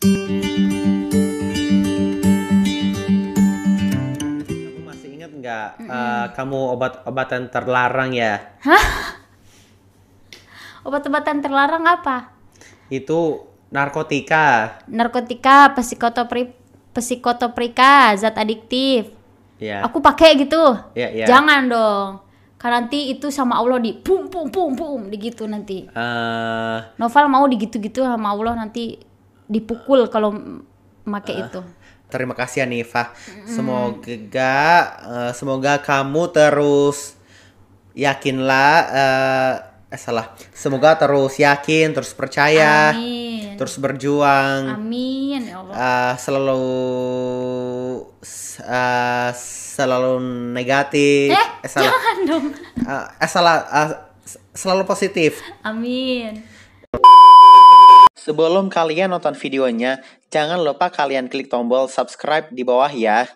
Kamu masih ingat nggak kamu obat-obatan terlarang ya? Obat-obatan terlarang apa? Itu narkotika. Narkotika, psikotoprika, zat adiktif. Ya. Aku pakai gitu. Ya, ya. Jangan dong. Karena nanti itu sama Allah di pum pum pum pum digitu nanti. Noval mau digitu-gitu sama Allah nanti dipukul kalau make itu. Terima kasih Hanifah. Semoga kamu terus yakinlah. Semoga terus yakin, terus percaya, Amin. terus berjuang. Amin ya Allah. Selalu negatif. Jangan dong. Selalu positif. Amin. Sebelum kalian nonton videonya, jangan lupa kalian klik tombol subscribe di bawah ya.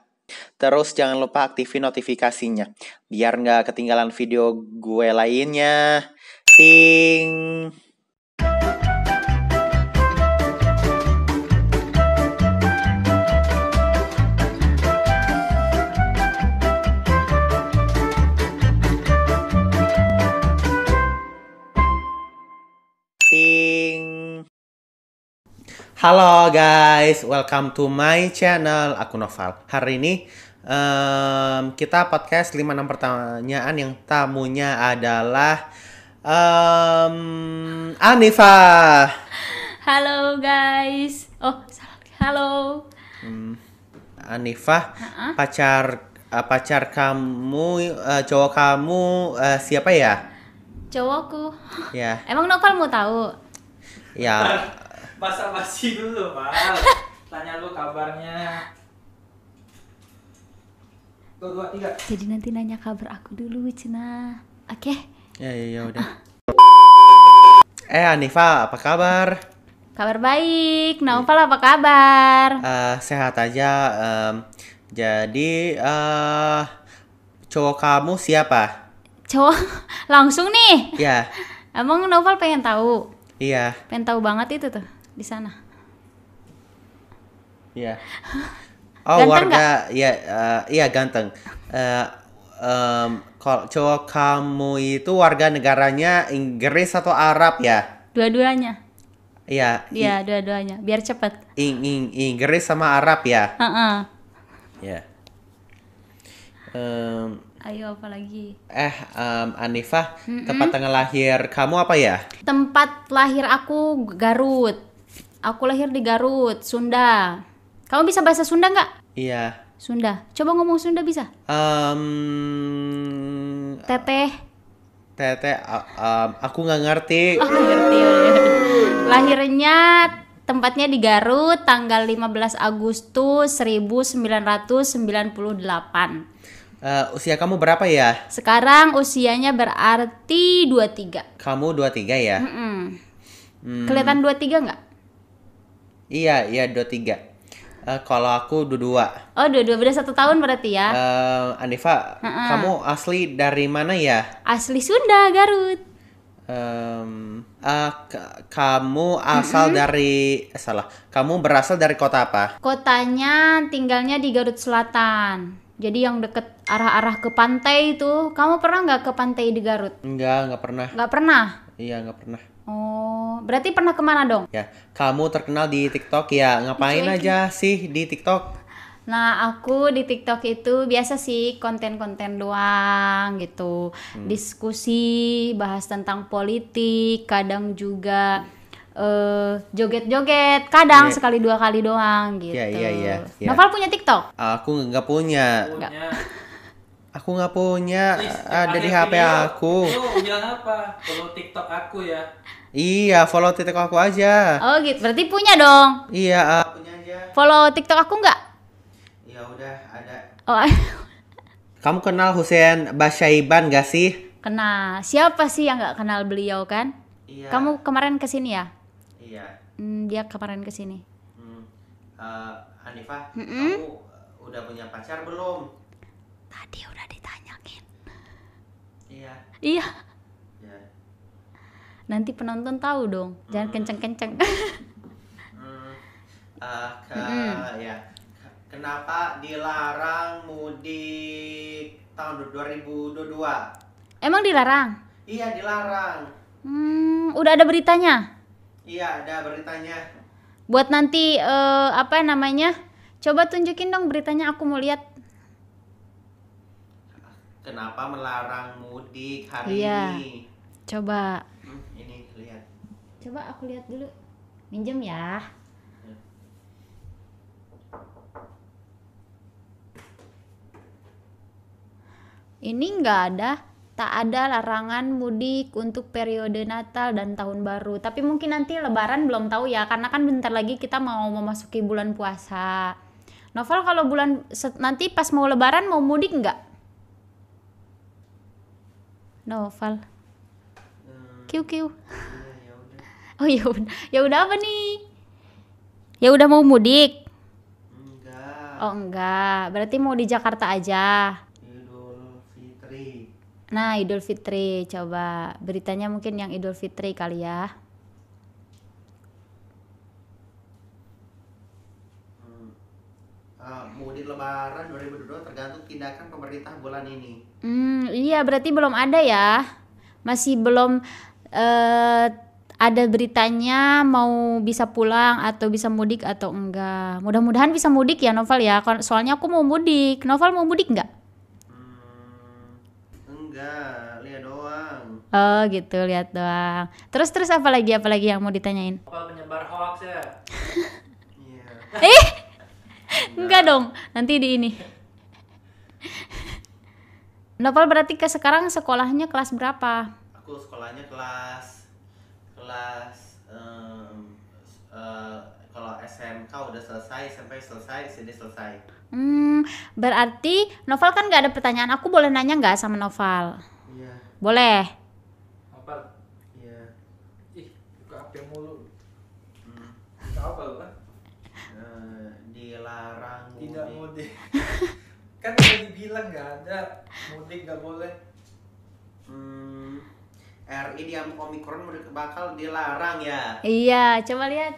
Terus jangan lupa aktifin notifikasinya, biar nggak ketinggalan video gue lainnya. Ting. Ting. Halo guys, welcome to my channel. Aku Noval. Hari ini kita podcast 5-6 pertanyaan yang tamunya adalah Hanifah. Halo guys. Oh, salah. Halo. Hanifah, pacar kamu, cowok kamu siapa ya? Cowokku. Ya, Emang Noval mau tahu? ya. Basa-basi dulu, Pak. Tanya lu kabarnya. Tuh, 2, 3. Jadi nanti nanya kabar aku dulu, Cina. Oke? Ya udah. Hanifah, apa kabar? Kabar baik. Noval apa kabar? Sehat aja. Jadi cowok kamu siapa? Cowok langsung nih. Ya, Emang Noval pengen tahu? iya, Pengen tahu banget itu tuh di sana. iya. Oh, Ganteng warga, ya, iya ganteng. Kalau cowok kamu itu warga negaranya Inggris atau Arab ya? Dua-duanya. Iya, Iya, dua-duanya. Biar cepet. Inggris sama Arab ya? Heeh. Ya. Ayo apa lagi? Hanifah, tempat tanggal lahir kamu apa ya? Tempat lahir aku Garut. Aku lahir di Garut, Sunda. Kamu bisa bahasa Sunda nggak? Iya. Sunda. Coba ngomong Sunda bisa? Teteh. Aku nggak ngerti. Oh, ngerti. Lahirnya tempatnya di Garut, tanggal 15 Agustus 1998. Usia kamu berapa ya? Sekarang usianya berarti 23. Kamu 23 ya? Kelihatan 23 nggak? Iya 23. Kalau aku 22. Oh, dua beda 1 tahun berarti ya. Hanifah, kamu asli dari mana ya? Asli Sunda, Garut. Kamu asal dari Kamu berasal dari kota apa? Kotanya tinggalnya di Garut Selatan. Jadi yang deket arah-arah ke pantai itu. Kamu pernah nggak ke pantai di Garut? Nggak pernah. Nggak pernah? Iya, nggak pernah. Oh, berarti pernah kemana dong? Ya, kamu terkenal di TikTok ya. Ngapain aja sih di TikTok? Nah, aku di TikTok itu biasa sih konten-konten doang gitu. Diskusi, bahas tentang politik, kadang juga joget-joget, kadang Iya. sekali 2 kali doang gitu. Iya. Noval punya TikTok? Aku nggak punya. Punya. Aku nggak punya. Ih, Ada di pakai HP video. aku. Lu bilang apa? Follow TikTok aku ya. Iya, follow TikTok aku aja. Oh gitu, berarti punya dong. Iya, punya aja. Follow TikTok aku nggak? Ya udah, ada. Oh, Kamu kenal Hussein Basyaiban gak sih? kenal. Siapa sih yang nggak kenal beliau kan? Iya. Kamu kemarin kesini ya? Iya. Dia kemarin kesini. Hanifah, kamu udah punya pacar belum? Tadi udah ditanyain. Iya. Iya. Ya. Nanti penonton tahu dong. Jangan kenceng-kenceng. Ya. Kenapa dilarang mudik tahun 2022? Emang dilarang? Iya, dilarang. Udah ada beritanya? Iya, ada beritanya. Buat nanti apa namanya? Coba tunjukin dong beritanya, aku mau lihat. Kenapa melarang mudik hari ini? Coba. Ini lihat. Coba aku lihat dulu. Minjem ya. Ini nggak ada, tak ada larangan mudik untuk periode Natal dan Tahun Baru. Tapi mungkin nanti Lebaran belum tahu ya, karena kan bentar lagi kita mau memasuki bulan puasa. Novel kalau nanti pas mau Lebaran mau mudik nggak? Novel. Kiu. Ya udah. Oh ya udah. Ya udah apa nih? Ya udah mau mudik? Enggak. Oh enggak, berarti mau di Jakarta aja. Idul Fitri. Nah, Idul Fitri, coba beritanya mungkin yang Idul Fitri kali ya. Mudik Lebaran 2022 tergantung tindakan pemerintah bulan ini. Iya, berarti belum ada ya. Masih belum ada beritanya mau bisa pulang atau bisa mudik atau enggak. Mudah-mudahan bisa mudik ya Novel ya. Soalnya aku mau mudik. Novel mau mudik enggak? Enggak, lihat doang. Oh gitu, lihat doang. Terus apa lagi yang mau ditanyain? Apa penyebar hoax ya? Iya. Enggak dong, nanti di ini. Novel berarti sekarang sekolahnya kelas berapa? Aku sekolahnya kelas kalau SMK udah selesai, SMP selesai, SD selesai. Berarti Novel kan nggak ada pertanyaan. Aku boleh nanya nggak sama Novel? Iya. Boleh. Apa? Iya. Ih, buka HP mulu. Apa lu kan? Dilarang mudik. Tidak mudik. Kan udah dibilang nggak ada mudik, nggak boleh. RI di Omikron mudik bakal dilarang ya. Iya, coba lihat.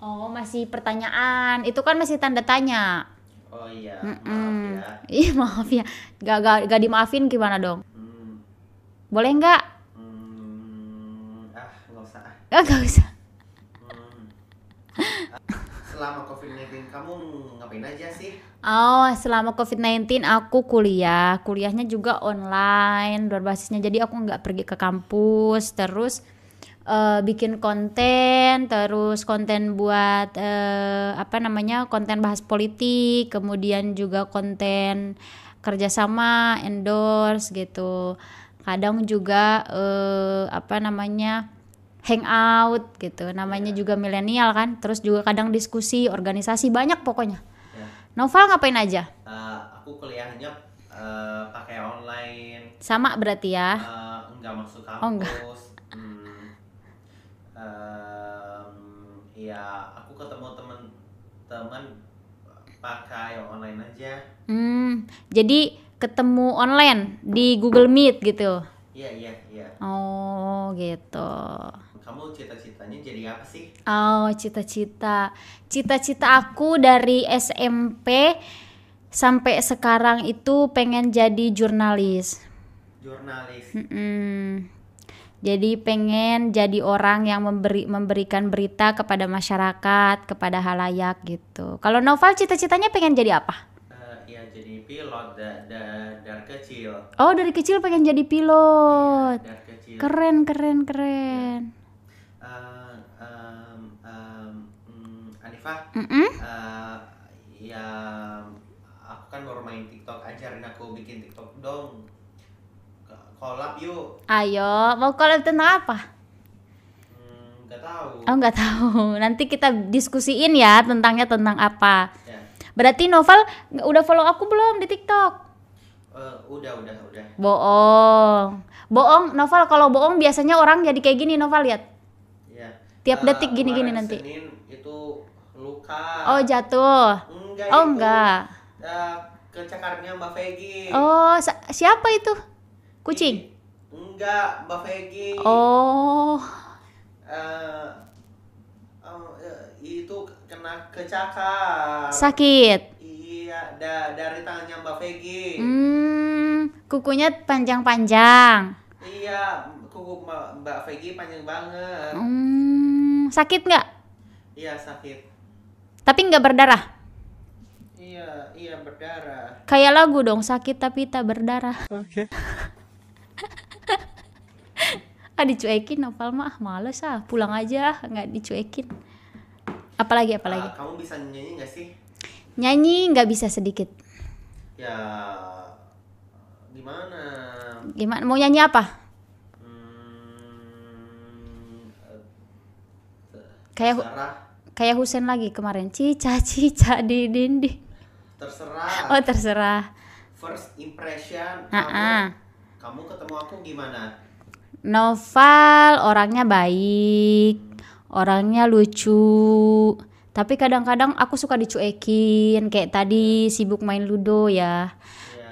Oh, masih pertanyaan. Itu kan masih tanda tanya. Oh iya, maaf ya. Iya, maaf ya. Gak dimaafin gimana dong? Boleh nggak? Nggak usah. Nggak usah. Selama COVID-19 kamu ngapain aja sih? Oh, selama COVID-19 aku kuliahnya juga online berbasisnya, jadi aku nggak pergi ke kampus, terus bikin konten, terus konten buat konten bahas politik, kemudian juga konten kerjasama, endorse gitu, kadang juga hangout gitu, namanya juga milenial kan, terus juga kadang diskusi, organisasi, banyak pokoknya. Novel ngapain aja? Aku kuliahnya pakai online. Sama berarti ya? Enggak masuk kampus. Oh, enggak. Ya aku ketemu teman-teman pakai online aja. Jadi ketemu online di Google Meet gitu? Iya. Oh gitu. Kamu cita-citanya jadi apa sih? Oh, cita-cita aku dari SMP sampai sekarang itu pengen jadi jurnalis. Jadi pengen jadi orang yang memberikan berita kepada masyarakat, kepada halayak gitu. Kalau Novel cita-citanya pengen jadi apa? Ya jadi pilot dari kecil. Oh, dari kecil pengen jadi pilot. Iya, dari kecil. Keren. Anifah, ya aku kan baru main TikTok, ajarin aku bikin TikTok dong. Collab yuk. Ayo, mau collab tentang apa? Nggak tahu. Oh, nggak tahu. Nanti kita diskusiin ya tentang apa. Ya. Berarti Novel udah follow aku belum di TikTok? Udah. Bohong. Novel kalau bohong biasanya orang jadi kayak gini, Novel lihat. Ya. Tiap detik gini-gini nanti. Senin itu luka. Oh, jatuh. Enggak. Kecakarnya Mbak Vegi. Oh, siapa itu? Kucing? Enggak, Mbak Vegi. Oh. itu kena kecakar. Sakit. Iya, dari tangannya Mbak Vegi. Kukunya panjang-panjang. Iya, kuku Mbak Vegi panjang banget. Sakit nggak? Iya, sakit. Tapi nggak berdarah? Iya berdarah. Kayak lagu dong, sakit tapi tak berdarah. Oke. Dicuekin Noval mah males pulang aja nggak dicuekin. Apalagi kamu bisa nyanyi nggak sih? Nyanyi nggak bisa, sedikit. Ya gimana Mau nyanyi apa? Kayak Husen lagi kemarin, cica di dinding. Terserah. First impression kamu ketemu aku gimana? Noval orangnya baik, orangnya lucu, tapi kadang-kadang aku suka dicuekin, kayak tadi sibuk main ludo ya.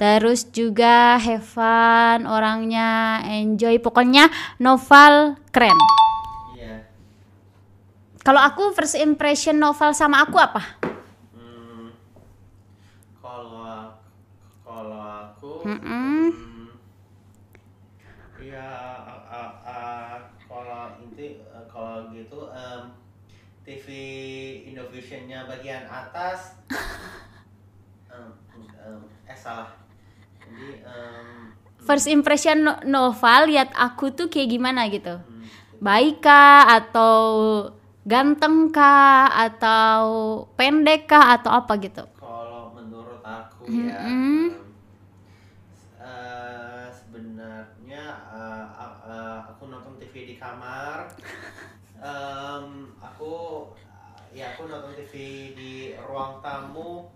Terus juga have fun, orangnya enjoy, pokoknya Noval keren. Kalau aku first impression Noval sama aku apa? Kalau aku kalau gitu TV Indovisionnya bagian atas salah. Jadi first impression Noval lihat aku tuh kayak gimana gitu? Baik kah, atau ganteng kah, atau pendek kah, atau apa gitu? Kalau menurut aku sebenarnya aku nonton TV di kamar. Aku nonton TV di ruang tamu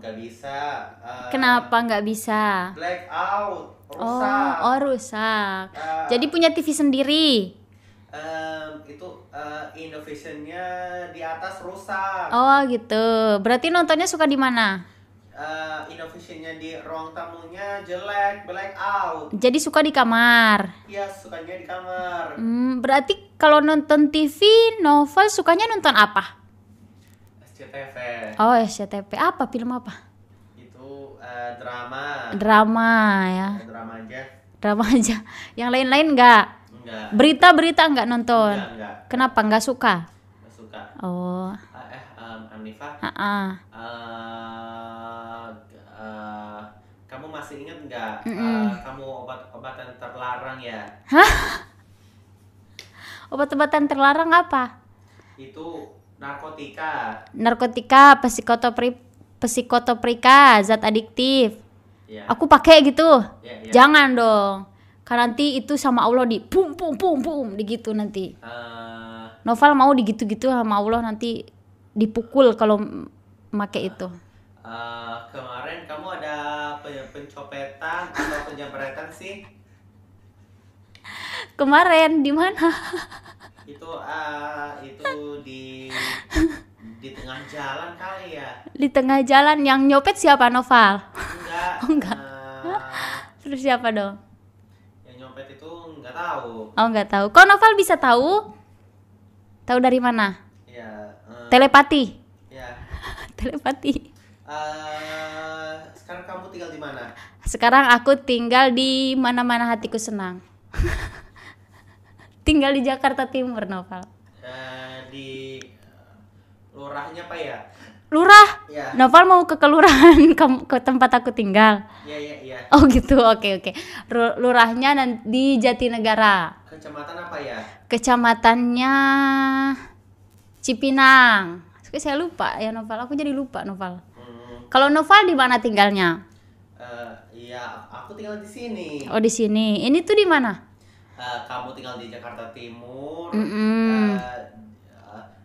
nggak bisa. Kenapa nggak bisa? Blackout, rusak. Rusak. Jadi punya TV sendiri. Itu Indovisionnya di atas rusak. Oh gitu. Berarti nontonnya suka di mana? Indovisionnya di ruang tamunya jelek, blackout. Jadi suka di kamar. Iya, sukanya di kamar. Berarti kalau nonton TV, Noval sukanya nonton apa? SCTV. Oh, SCTV. Apa, film apa? Itu drama. Drama ya. Drama aja. Drama aja. Yang lain-lain enggak? Enggak. Berita nggak nonton? Enggak. Kenapa nggak suka? Nggak suka. Oh. Hanifa. Kamu masih ingat nggak? Kamu obat-obatan terlarang ya? Hah? Obat-obatan terlarang apa? Itu narkotika. Narkotika, psikotoprika, zat adiktif. Ya. Aku pakai gitu. Ya. Jangan dong. Karena nanti itu sama Allah di pum digitu nanti. Noval mau digitu-gitu sama Allah, nanti dipukul kalau make itu. Kemarin kamu ada pencopetan atau penjamretan sih? Kemarin di mana? Itu di tengah jalan kali ya. Di tengah jalan. Yang nyopet siapa, Noval? Enggak. Terus siapa dong? Yang nyopet itu nggak tahu. Nggak tahu. Kok Noval bisa tahu? Tahu dari mana? Ya. Telepati. Ya. Telepati. Sekarang kamu tinggal di mana? Sekarang aku tinggal di mana-mana hatiku senang. Tinggal di Jakarta Timur, Noval. Di lurahnya apa ya? Lurah? Ya. Noval mau ke kelurahan ke tempat aku tinggal. Iya. Oh gitu, oke. Lurahnya di Jatinegara. Kecamatan apa ya? Kecamatannya Cipinang. Saya lupa ya Noval, aku jadi lupa Noval. Kalau Noval di mana tinggalnya? Iya, aku tinggal di sini. Oh di sini. Ini tuh di mana? Kamu tinggal di Jakarta Timur.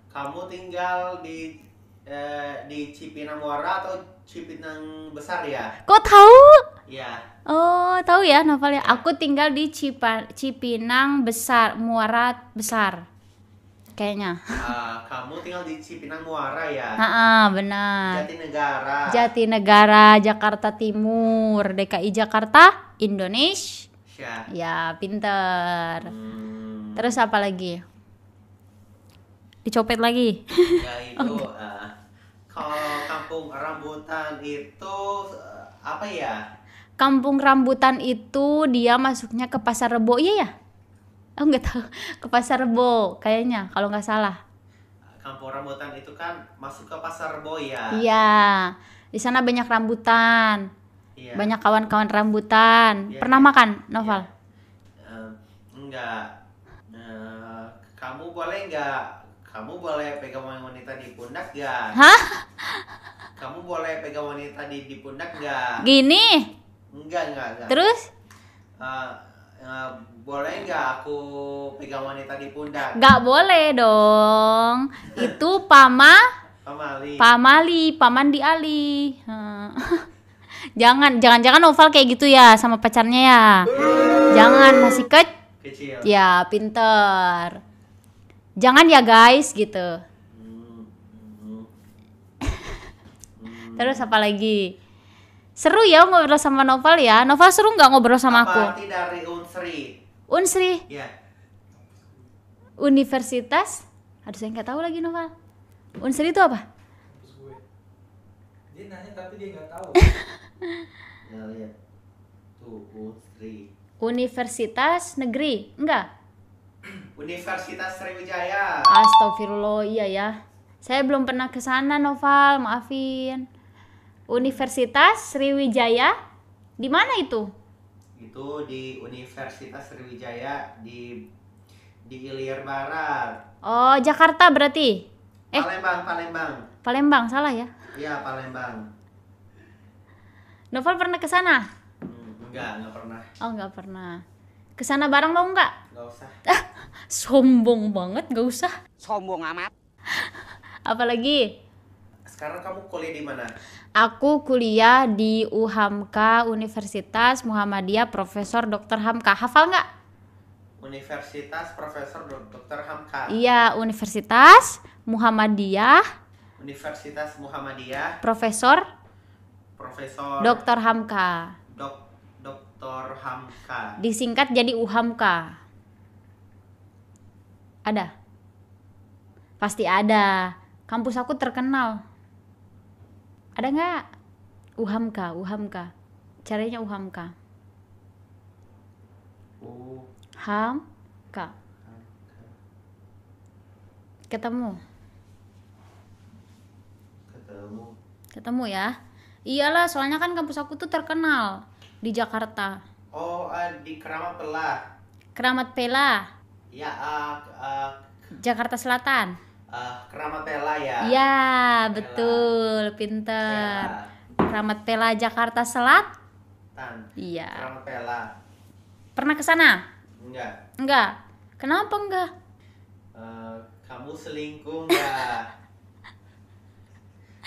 Kamu tinggal di Cipinang Muara atau Cipinang Besar ya? Kok tahu? Iya. Oh tahu ya Noval ya. Aku tinggal di Cipinang Besar, Muara Besar. Kayaknya. Kamu tinggal di Cipinang Muara ya? Benar. Jatinegara, Jakarta Timur, DKI Jakarta, Indonesia. Ya, pinter. Terus apa lagi? Dicopet lagi. Ya itu kalau kampung rambutan itu apa ya? Kampung rambutan itu dia masuknya ke Pasar Rebo, iya ya? Oh nggak tahu, ke Pasar Rebo kayaknya kalau nggak salah. Kampung rambutan itu kan masuk ke Pasar Rebo ya. Iya, di sana banyak rambutan, Iya. banyak kawan-kawan rambutan. Iya, Pernah iya. makan, Noval? Iya. Enggak. Kamu boleh nggak? Kamu boleh pegang wanita di pundak nggak? Hah? Kamu boleh pegang wanita di pundak nggak? Gini? Enggak. Terus? Boleh nggak aku pegang wanita di pundak? Nggak boleh dong. Itu Pamali. paman di Ali. Jangan Noval kayak gitu ya sama pacarnya ya. Jangan, masih Kecil. ya, pinter. Jangan ya guys gitu. Terus apa lagi? Seru ya ngobrol sama Noval ya. Noval seru nggak ngobrol sama aku? Apa arti dari Unsri? Unsri, Ya. Universitas. Aduh saya nggak tahu lagi Noval. Unsri itu apa? Kampus gue. Dia nanya tapi dia nggak tahu. Ya lihat. Tuh Unsri. Universitas Negeri, enggak? Universitas Sriwijaya. Astagfirullah, iya ya. Saya belum pernah ke sana, Noval, maafin. Universitas Sriwijaya, di mana itu? Itu di Universitas Sriwijaya di Ilir Barat. Oh, Jakarta berarti. Palembang. Palembang, salah ya. Iya, Palembang. Noval pernah ke sana? Enggak pernah. Oh, enggak pernah. Ke sana bareng mau enggak? Enggak usah. Sombong banget, enggak usah. Sombong amat. Apalagi? Sekarang kamu kuliah di mana? Aku kuliah di UHAMKA, Universitas Muhammadiyah Profesor Dr. Hamka. Hafal nggak? Universitas Profesor Dr. Hamka. Iya, Universitas Muhammadiyah Universitas Muhammadiyah Profesor Dr. Dr. Hamka. Dr. Hamka. Disingkat jadi UHAMKA. Ada? Pasti ada. Kampus aku terkenal. Ada nggak? UHAMKA. Caranya UHAMKA. HAMKA. Ketemu ya? Iyalah, soalnya kan kampus aku tuh terkenal di Jakarta. Oh, di Keramat Pelah. Keramat Pela, Ya, Jakarta Selatan. Keramat Pelah ya. Iya, betul, pinter. Keramat Pela, Jakarta Selatan. Iya. Keramat Pelah. Pernah ke sana? Enggak. Enggak. Kenapa enggak? Kamu selingkuh nggak?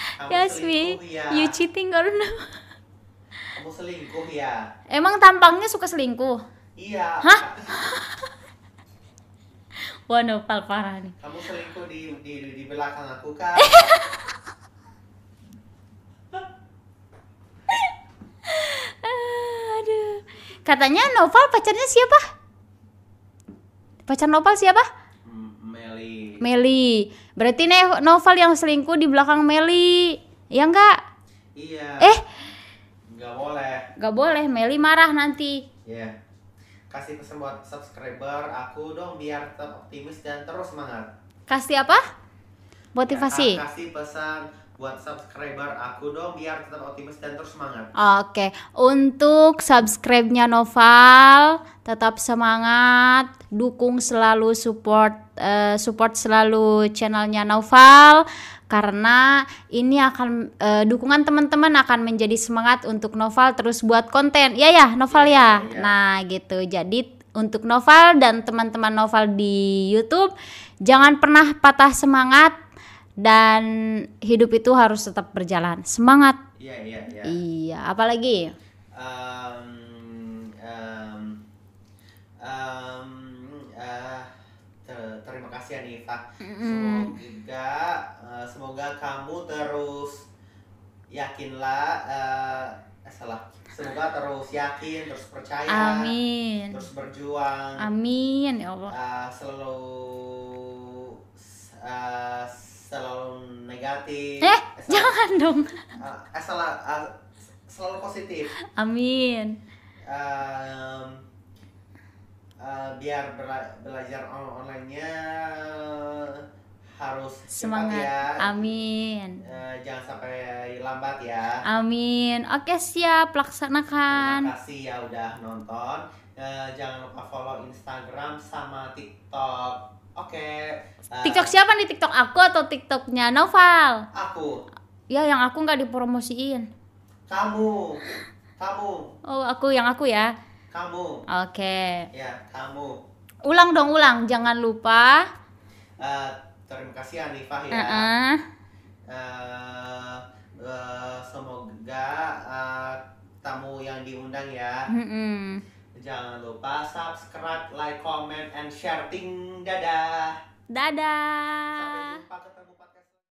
Kamu Yasmi, selingkuh ya? you cheating or no? Kamu selingkuh ya? Emang tampangnya suka selingkuh? Iya. Hah? Wah, Nopal parah nih. Kamu selingkuh di belakang aku kan? Aduh. Katanya Noval pacarnya siapa? Pacar Noval siapa? Meli. Meli. Berarti nih Noval yang selingkuh di belakang Meli. Ya enggak? Iya. Nggak boleh. Enggak boleh, Meli marah nanti. Iya. Kasih pesan buat subscriber aku dong biar tetap optimis dan terus semangat. Kasih apa? Motivasi. Ya, kasih pesan buat subscriber aku dong biar tetap optimis dan terus semangat. Oke, untuk subscribe-nya Noval, tetap semangat, dukung selalu support selalu channelnya Noval karena ini akan dukungan teman-teman akan menjadi semangat untuk Noval terus buat konten. Ya Noval ya. Nah, gitu. Jadi untuk Noval dan teman-teman Noval di YouTube, jangan pernah patah semangat. Dan hidup itu harus tetap berjalan. Semangat. Iya. Iya, apalagi? Terima kasih Anifa. Semoga kamu terus yakinlah Semoga terus yakin, terus percaya, Amin. terus berjuang, Amin ya Allah. Selalu negatif. Jangan dong. Selalu positif. Amin. Biar belajar online-nya harus Semangat. cepat ya. Amin. Jangan sampai lambat ya. Amin. Oke, siap, laksanakan. Terima kasih ya udah nonton. Jangan lupa follow Instagram sama TikTok. Oke. TikTok siapa nih? TikTok aku atau TikToknya Noval? Aku. Ya, yang aku nggak dipromosiin. Kamu. Oh, aku ya. Kamu. Oke. Ya, kamu. Ulang dong, ulang. Jangan lupa. Terima kasih Hanifah ya. Semoga tamu yang diundang ya. Jangan lupa subscribe, like, comment, and share. Dadah. Dadah. Sampai jumpa ketemu.